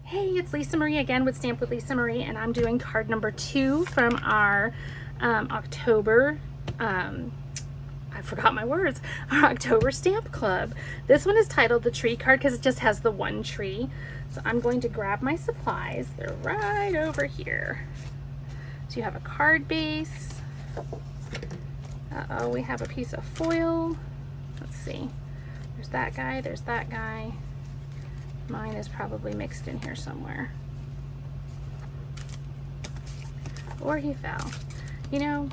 Hey, it's Lisa Marie again with Stamp with Lisa Marie, and I'm doing card number 2 from our October, I forgot my words, our October Stamp Club. This one is titled the tree card because it just has the one tree. So I'm going to grab my supplies. They're right over here. So you have a card base. Uh-oh, we have a piece of foil. Let's see. There's that guy, there's that guy. Mine is probably mixed in here somewhere. Or he fell. You know,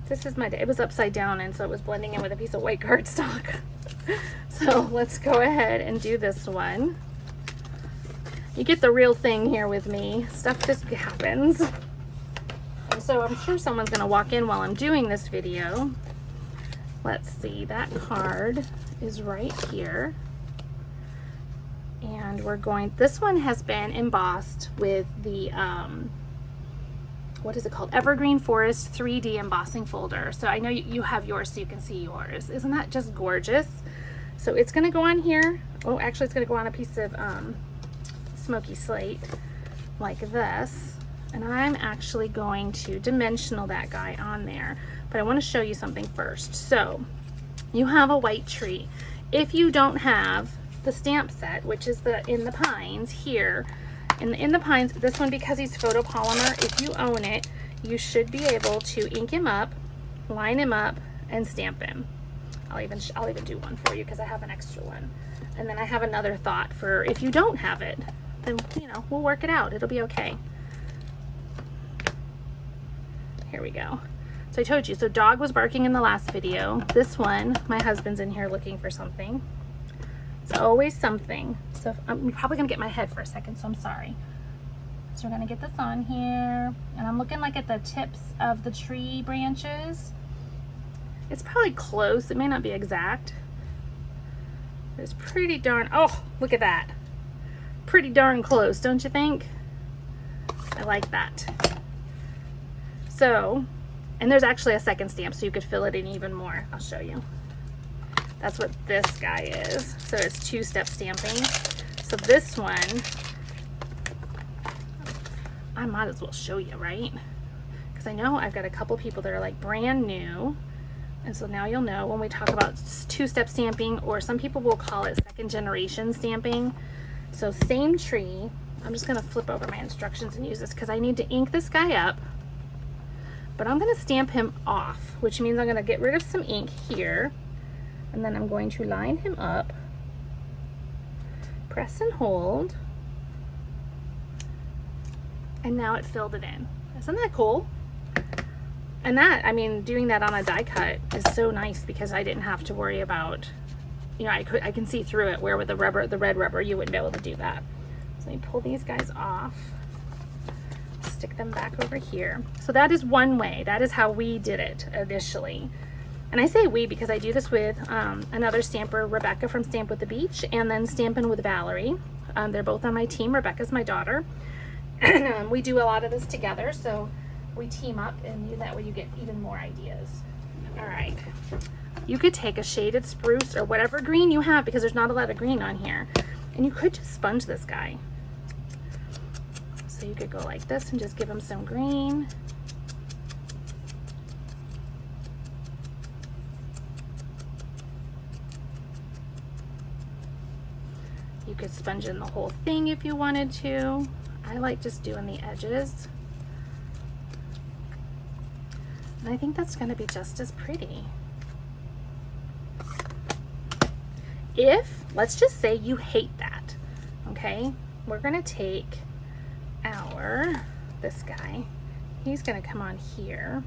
this is my day. It was upside down, and so it was blending in with a piece of white cardstock. So let's go ahead and do this one. You get the real thing here with me. Stuff just happens. And so I'm sure someone's gonna walk in while I'm doing this video. Let's see, that card is right here. And we're going, this one has been embossed with the, what is it called? Evergreen Forest 3D embossing folder. So I know you have yours so you can see yours. Isn't that just gorgeous? So it's gonna go on here. Oh, actually it's gonna go on a piece of smoky slate like this. And I'm actually going to dimensional that guy on there. But I wanna show you something first. So you have a white tree. If you don't have the stamp set, which is the In the Pines here, in the Pines, this one, because he's photopolymer, if you own it, you should be able to ink him up, line him up, and stamp him. I'll even do one for you because I have an extra one. And then I have another thought for if you don't have it, then you know, we'll work it out. It'll be okay. Here we go. So I told you, so dog was barking in the last video. This one, my husband's in here looking for something. It's always something. So I'm probably gonna get my head for a second, so I'm sorry. So we're gonna get this on here, and I'm looking like at the tips of the tree branches. It's probably close, it may not be exact. But it's pretty darn, oh, look at that. Pretty darn close, don't you think? I like that. So, and there's actually a second stamp, so you could fill it in even more. I'll show you. That's what this guy is. So it's 2-step stamping. So this one, I might as well show you, right? Because I know I've got a couple people that are like brand new. And so now you'll know when we talk about 2-step stamping, or some people will call it 2nd generation stamping. So same tree. I'm just gonna flip over my instructions and use this because I need to ink this guy up. But I'm gonna stamp him off, which means I'm gonna get rid of some ink here. And then I'm going to line him up, press and hold, and now it filled it in. Isn't that cool? And that, I mean, doing that on a die cut is so nice because I didn't have to worry about, you know, I can see through it, where with the rubber, the red rubber, you wouldn't be able to do that. So let me pull these guys off, stick them back over here. So that is one way. That is how we did it initially. And I say we because I do this with another stamper, Rebecca from Stamp with the Beach, and then Stampin' with Valerie. They're both on my team. Rebecca's my daughter. We do a lot of this together, so we team up, and that way you get even more ideas. All right. You could take a shaded spruce or whatever green you have, because there's not a lot of green on here, and you could just sponge this guy. So you could go like this and just give him some green. You could sponge in the whole thing if you wanted to. I like just doing the edges. And I think that's gonna be just as pretty. If, let's just say you hate that, okay? We're gonna take this guy. He's gonna come on here.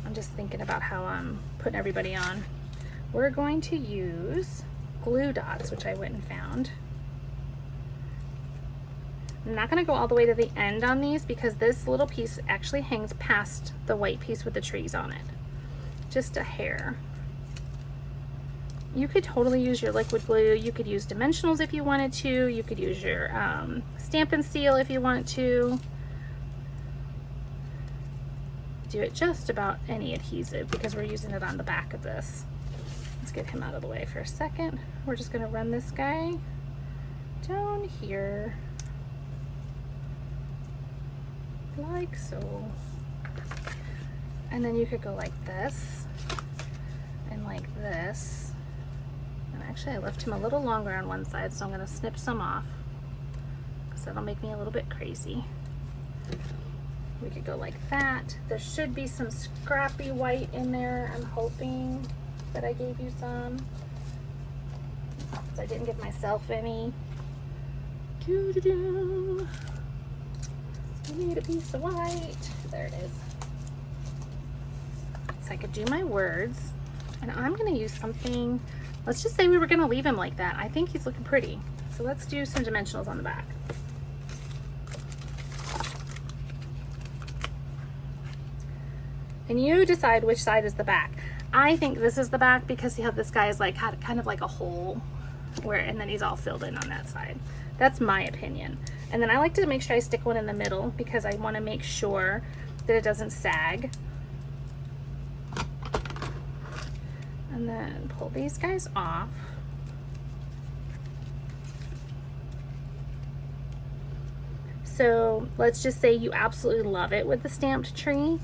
I'm just thinking about how I'm putting everybody on. We're going to use glue dots, which I went and found. I'm not going to go all the way to the end on these because this little piece actually hangs past the white piece with the trees on it. Just a hair. You could totally use your liquid glue. You could use dimensionals if you wanted to. You could use your Stampin' Seal if you want to. Do it just about any adhesive because we're using it on the back of this. Let's get him out of the way for a second. We're just going to run this guy down here, like so. And then you could go like this and like this. And actually I left him a little longer on one side, so I'm gonna snip some off because that'll make me a little bit crazy. We could go like that. There should be some scrappy white in there. I'm hoping that I gave you some. So I didn't give myself any. Doo-doo-doo. I need a piece of white. There it is. So I could do my words. And I'm gonna use something, let's just say we were gonna leave him like that. I think he's looking pretty. So let's do some dimensionals on the back. And you decide which side is the back. I think this is the back because see how this guy is like had kind of like a hole where, and then he's all filled in on that side. That's my opinion. And then I like to make sure I stick one in the middle because I want to make sure that it doesn't sag. And then pull these guys off. So let's just say you absolutely love it with the stamped tree.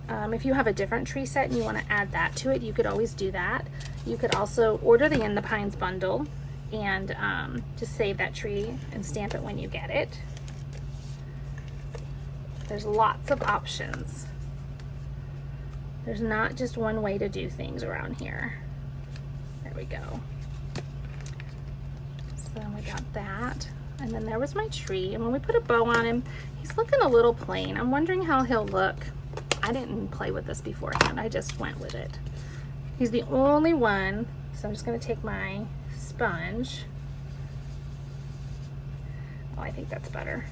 If you have a different tree set and you want to add that to it, you could always do that. You could also order the In the Pines bundle and just save that tree and stamp it when you get it. There's lots of options. There's not just one way to do things around here. There we go. So we got that. And then there was my tree. And when we put a bow on him, he's looking a little plain. I'm wondering how he'll look. I didn't play with this beforehand. I just went with it. He's the only one. So I'm just going to take my sponge. Oh, I think that's better.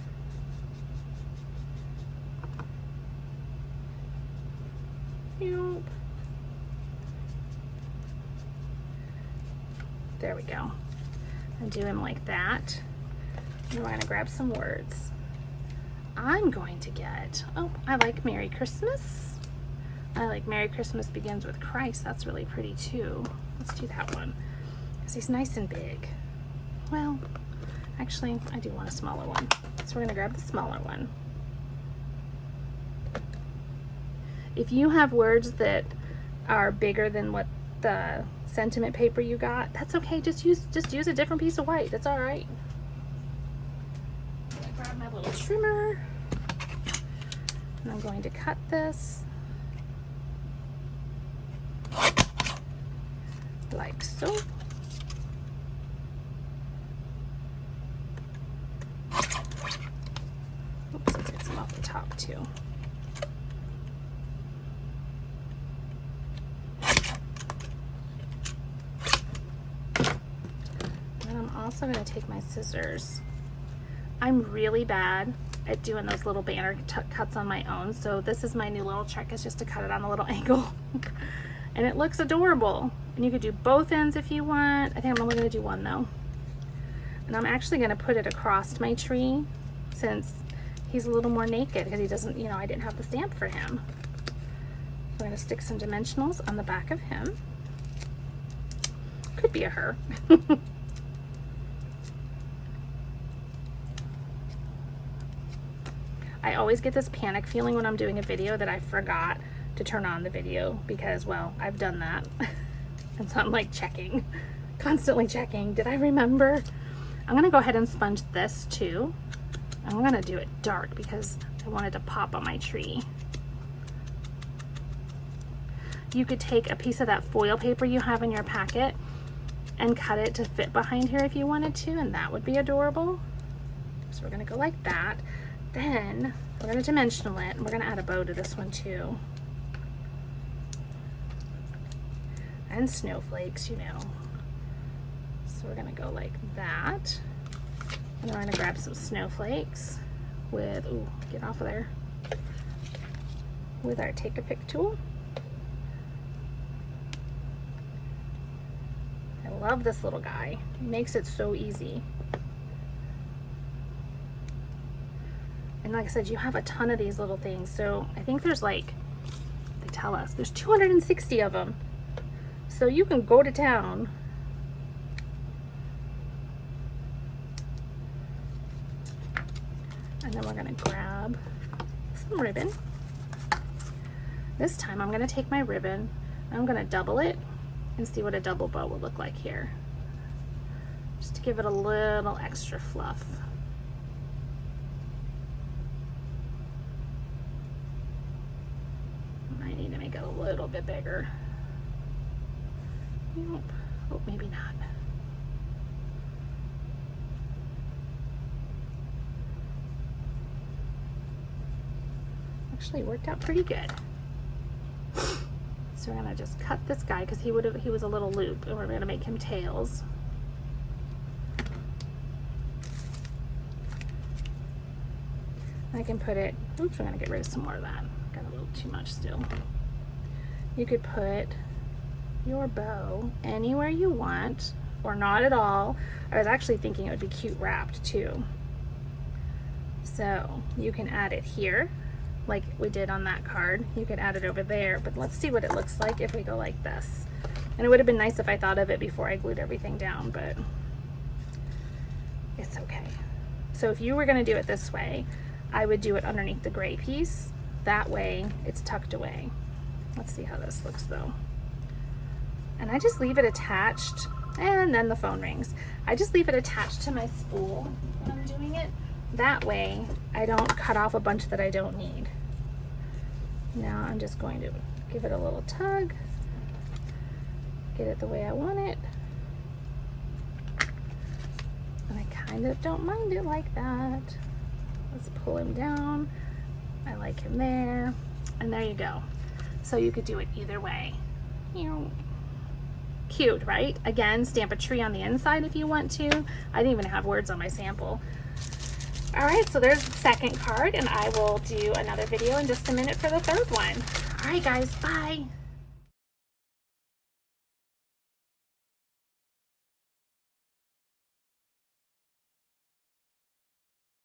Nope. There we go. And do him like that. And we're going to grab some words. I'm going to get, oh, I like Merry Christmas. I like Merry Christmas Begins with Christ. That's really pretty too. Let's do that one because he's nice and big. Well, actually, I do want a smaller one. So we're going to grab the smaller one. If you have words that are bigger than what the sentiment paper you got, that's okay. Just use a different piece of white. That's all right. I'm gonna grab my little trimmer and I'm going to cut this like so. Oops, let's get some off the top too. Also going to take my scissors. I'm really bad at doing those little banner cuts on my own, so this is my new little trick, is just to cut it on a little angle. And it looks adorable. And you could do both ends if you want. I think I'm only going to do one though. And I'm actually going to put it across my tree since he's a little more naked because he doesn't, you know, I didn't have the stamp for him. We're going to stick some dimensionals on the back of him. Could be a her. I always get this panic feeling when I'm doing a video that I forgot to turn on the video because, well, I've done that. And so I'm like checking, constantly checking. Did I remember? I'm gonna go ahead and sponge this too. I'm gonna do it dark because I wanted to pop on my tree. You could take a piece of that foil paper you have in your packet and cut it to fit behind here if you wanted to, and that would be adorable. So we're gonna go like that. Then we're going to dimensional it, and we're going to add a bow to this one too. And snowflakes, you know. So we're going to go like that. And then we're going to grab some snowflakes with, ooh, get off of there, with our Take a Pick tool. I love this little guy. He makes it so easy. And like I said, you have a ton of these little things. So I think there's like, they tell us, there's 260 of them. So you can go to town And then we're gonna grab some ribbon. This time I'm gonna take my ribbon, I'm gonna double it and see what a double bow will look like here. Just to give it a little extra fluff. I need to make it a little bit bigger. Nope. Oh, maybe not. Actually worked out pretty good. So we're gonna just cut this guy because he was a little loop, and we're gonna make him tails. I can put it, oops, we're gonna get rid of some more of that. Got a little too much still. You could put your bow anywhere you want, or not at all. I was actually thinking it would be cute wrapped too. So you can add it here, like we did on that card. You could add it over there, but let's see what it looks like if we go like this. And it would have been nice if I thought of it before I glued everything down, but it's okay. So if you were gonna do it this way, I would do it underneath the gray piece. That way it's tucked away. Let's see how this looks though. And I just leave it attached, and then the phone rings. I just leave it attached to my spool when I'm doing it. That way I don't cut off a bunch that I don't need. Now I'm just going to give it a little tug, get it the way I want it. And I kind of don't mind it like that. Let's pull him down. I like him there. And there you go. So you could do it either way. Cute, right? Again, stamp a tree on the inside if you want to. I didn't even have words on my sample. All right, so there's the second card, and I will do another video in just a minute for the third one. All right, guys, bye.